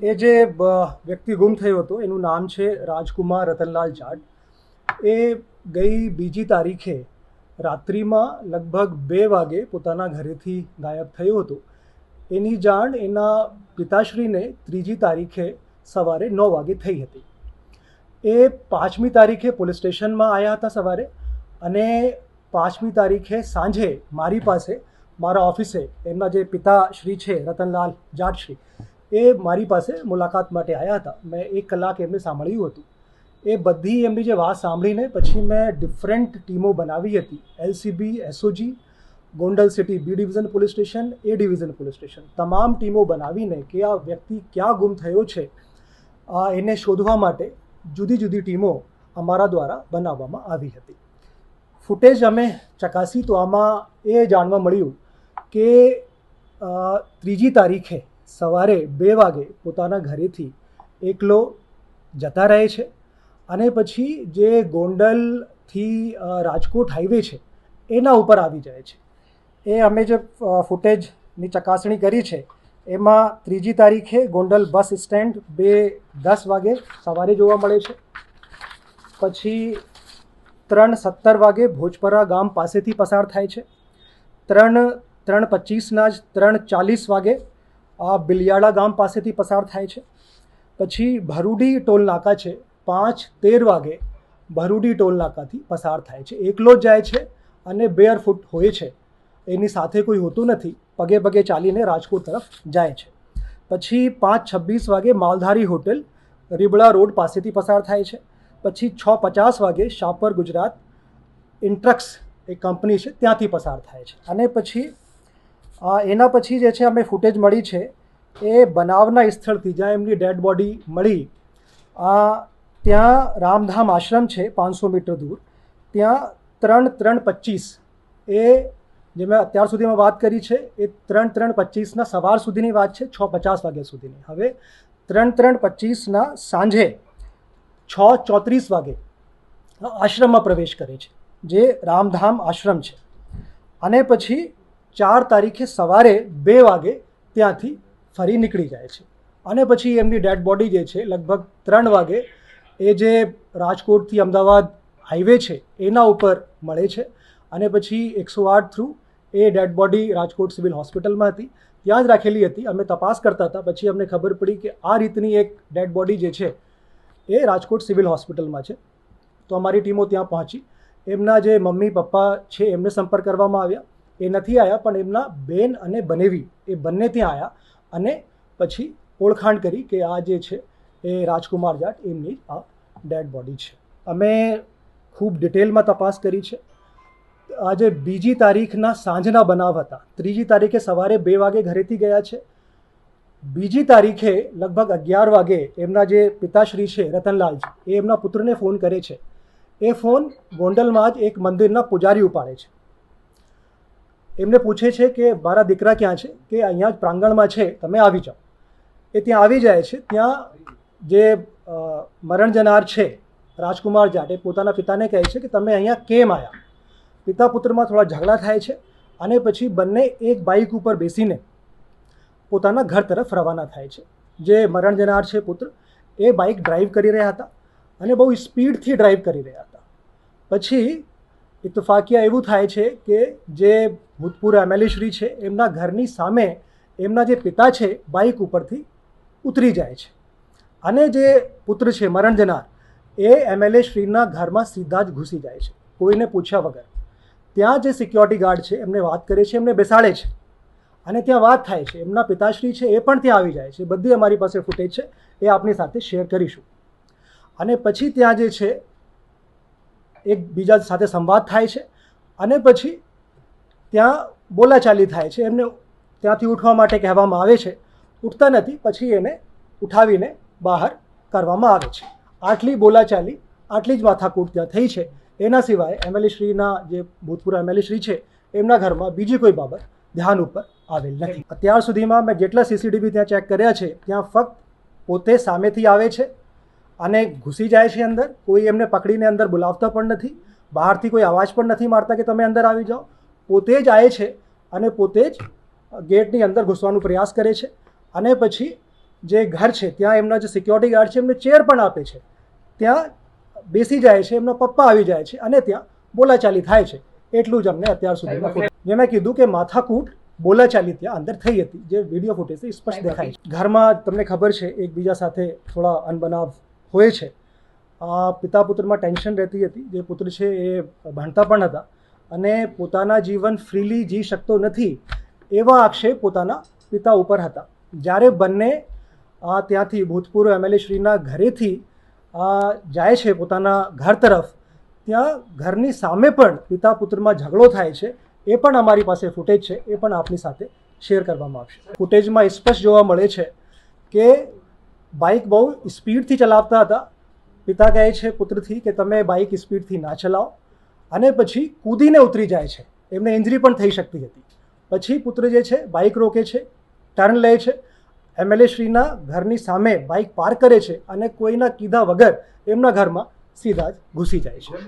એ જે વ્યક્તિ ગુમ થયો હતો એનું નામ છે રાજકુમાર રતનલાલ જાટ. એ ગઈ બીજી તારીખે રાત્રિમાં લગભગ 2 વાગે પોતાના ઘરેથી ગાયબ થયો હતો. એની જાણ એના પિતાશ્રીને ત્રીજી તારીખે સવારે 9 વાગે થઈ હતી. એ 5મી તારીખે પોલીસ સ્ટેશનમાં આવ્યા હતા સવારે, અને 5મી તારીખે સાંજે મારી પાસે મારા ઓફિસે એમના જે પિતાશ્રી છે રતનલાલ જાટશ્રી, એ મારી પાસે મુલાકાત માટે આવ્યા હતા. મેં 1 કલાક એમને સાંભળ્યું હતું. એ બધી એમની જે વાત સાંભળીને પછી મેં ડિફરન્ટ ટીમો બનાવી હતી. LCB, SOG, Gondal city B division police station, A division police station, તમામ ટીમો બનાવીને કે આ વ્યક્તિ ક્યાં ગુમ થયો છે એને શોધવા માટે જુદી જુદી ટીમો અમારા દ્વારા બનાવવામાં આવી હતી. ફૂટેજ અમે ચકાસી તો આમાં એ જાણવા મળ્યું કે ત્રીજી તારીખે સવારે 2 વાગે પોતાના ઘરેથી એકલો જતા રહે છે, અને પછી જે ગોંડલથી રાજકોટ હાઈવે છે એના ઉપર આવી જાય છે. એ અમે જે ફૂટેજની ચકાસણી કરી છે એમાં ત્રીજી તારીખે ગોંડલ બસ સ્ટેન્ડ 2:10 વાગે સવારે જોવા મળે છે. પછી 3:17 વાગે ભોજપરા ગામ પાસેથી પસાર થાય છે. 3:25ના જ 3:40 વાગે બિલિયાળા ગામ પાસેથી પસાર થાય છે. પછી ભરૂડી ટોલ નાકા છે, 5:13 વાગે ભરૂડી ટોલ નાકાથી પસાર થાય છે. એકલો જ જાય છે અને બેરફૂટ હોય છે, એની સાથે કોઈ હોતું નથી. પગે પગે ચાલીને રાજકોટ તરફ જાય છે. પછી 5:26 વાગે માલધારી હોટેલ રીબડા રોડ પાસેથી પસાર થાય છે. પછી 6:50 વાગે શાપર ગુજરાત ઇન્ટ્રક્સ એ કંપની છે ત્યાંથી પસાર થાય છે. અને પછી એના પછી જે છે અમે ફૂટેજ મળી છે એ બનાવના સ્થળથી જ્યાં એમની ડેડ બોડી મળી, ત્યાં રામધામ આશ્રમ છે 500 મીટર દૂર, ત્યાં 3:25 એ જે મેં અત્યાર સુધીમાં વાત કરી છે એ 3:25ના સવાર સુધીની વાત છે, 6:50 વાગ્યા સુધીની. હવે 3:25ના સાંજે 6:34 વાગે આશ્રમમાં પ્રવેશ કરે છે, જે રામધામ આશ્રમ છે. અને પછી 4 તારીખે સવારે 2 વાગે ત્યાંથી ફરી નીકળી જાય છે. અને પછી એમની ડેડ બોડી જે છે લગભગ 3 વાગે એ જે રાજકોટથી અમદાવાદ હાઈવે છે એના ઉપર મળે છે. અને પછી 108 થ્રુ એ ડેડ બોડી રાજકોટ સિવિલ હોસ્પિટલમાં હતી, ત્યાં જ રાખેલી હતી. અમે તપાસ કરતા હતા, પછી અમને ખબર પડી કે આ રીતની એક ડેડ બોડી જે છે એ રાજકોટ સિવિલ હોસ્પિટલમાં છે. તો અમારી ટીમો ત્યાં પહોંચી. એમના જે મમ્મી પપ્પા છે એમને સંપર્ક કરવામાં આવ્યા. એ નથી આવ્યા, પણ એમના બેન અને બનેવી એ બંને ત્યાં આવ્યા અને પછી ઓળખાણ કરી કે આ જે છે એ રાજકુમાર જાટ એમની આ ડેડ બોડી છે. અમે ખૂબ ડિટેલમાં તપાસ કરી છે. આજે બીજી તારીખના સાંજના બનાવ હતા. ત્રીજી તારીખે સવારે 2 વાગે ઘરેથી ગયા છે. બીજી તારીખે લગભગ 11 વાગે એમના જે પિતાશ્રી છે રતનલાલજી, એ એમના પુત્રને ફોન કરે છે. એ ફોન ગોંડલમાં જ એક મંદિરના પૂજારી ઉપાડે છે. એમને પૂછે છે કે મારા દીકરા ક્યાં છે, કે અહીંયા જ પ્રાંગણમાં છે, તમે આવી જાઓ. એ ત્યાં આવી જાય છે. ત્યાં જે મરણ જનાર છે રાજકુમાર જાટ, એ પોતાના પિતાને કહે છે કે તમે અહીંયા કેમ આવ્યા. પિતા પુત્રમાં થોડા ઝઘડા થાય છે, અને પછી બંને એક બાઇક ઉપર બેસીને પોતાના ઘર તરફ રવાના થાય છે. જે મરણ જનાર છે પુત્ર, એ બાઇક ડ્રાઈવ કરી રહ્યા હતા અને બહુ સ્પીડથી ડ્રાઈવ કરી રહ્યા હતા. પછી ઇત્તફાકિયા એવું થાય છે કે જે ભૂતપૂર્વ એમએલએ શ્રી છે એમના ઘરની સામે એમના જે પિતા છે બાઇક ઉપરથી ઉતરી જાય છે, અને જે પુત્ર છે મરણ જનાર, એ એમએલએ શ્રીના ઘરમાં સીધા જ ઘૂસી જાય છે કોઈને પૂછ્યા વગર. ત્યાં જે સિક્યોરિટી ગાર્ડ છે એમને વાત કરે છે, એમને બેસાડે છે, અને ત્યાં વાત થાય છે. એમના પિતાશ્રી છે એ પણ ત્યાં આવી જાય છે. બધી અમારી પાસે ફૂટેજ છે, એ આપની સાથે શેર કરીશું. અને પછી ત્યાં જે છે એકબીજા સાથે સંવાદ થાય છે, અને પછી ત્યાં બોલાચાલી થાય છે. એમને ત્યાંથી ઉઠવા માટે કહેવામાં આવે છે, ઉઠતા નથી. પછી એને ઉઠાવીને બહાર કરવામાં આવે છે. આટલી બોલાચાલી, આટલી જ માથાકૂટ ત્યાં થઈ છે. એના સિવાય એમએલએ શ્રીના જે ભૂતપૂર્વ એમએલએ શ્રી છે એમના ઘરમાં બીજી કોઈ બાબત ધ્યાન ઉપર આવેલ નથી. અત્યાર સુધીમાં મેં જેટલા સીસીટીવી ત્યાં ચેક કર્યા છે, ત્યાં ફક્ત પોતે સામેથી આવે છે અને ઘૂસી જાય છે અંદર. કોઈ એમને પકડીને અંદર બોલાવતા પણ નથી, બહારથી કોઈ અવાજ પણ નથી મારતા કે તમે અંદર આવી જાઓ. પોતે જ આવે છે અને પોતે જ ગેટની અંદર ઘૂસવાનો પ્રયાસ કરે છે. અને પછી જે ઘર છે ત્યાં એમના જે સિક્યોરિટી ગાર્ડ છે એમને ચેર પણ આપે છે, ત્યાં બેસી જાય છે, એમના પપ્પા આવી જાય છે અને ત્યાં બોલાચાલી થાય છે. એટલું જ અમને અત્યાર સુધીમાં જે મેં કીધું કે માથાકૂટ બોલાચાલી ત્યાં અંદર થઈ હતી, જે વિડીયો ફૂટેજથી સ્પષ્ટ દેખાય છે. ઘરમાં તમને ખબર છે એકબીજા સાથે થોડા અનબનાવ હોય છે. પિતા પુત્રમાં ટેન્શન રહેતી હતી. જે પુત્ર છે એ ભણતા પણ હતા અને પોતાના જીવન ફ્રીલી જી શકતો નથી એવા આક્ષેપ પોતાના પિતા ઉપર હતા. જ્યારે બંને ત્યાંથી ભૂતપૂર્વ એમએલએ શ્રીના ઘરેથી જાય છે પોતાના ઘર તરફ, ત્યાં ઘરની સામે પણ પિતા પુત્રમાં ઝઘડો થાય છે. એ પણ અમારી પાસે ફૂટેજ છે, એ પણ આપની સાથે શેર કરવામાં આવશે. ફૂટેજમાં સ્પષ્ટ જોવા મળે છે કે બાઇક બહુ સ્પીડથી ચલાવતા હતા. પિતા કહે છે પુત્રથી કે તમે બાઇક સ્પીડથી ના ચલાવો, અને પછી કૂદીને ઉતરી જાય છે. એમને ઇન્જરી પણ થઈ શકતી હતી. પછી પુત્ર જે છે બાઇક રોકે છે, ટર્ન લે છે, એમએલએ શ્રીના ઘરની સામે બાઇક પાર્ક કરે છે અને કોઈના કીધા વગર એમના ઘરમાં સીધા જ ઘૂસી જાય છે.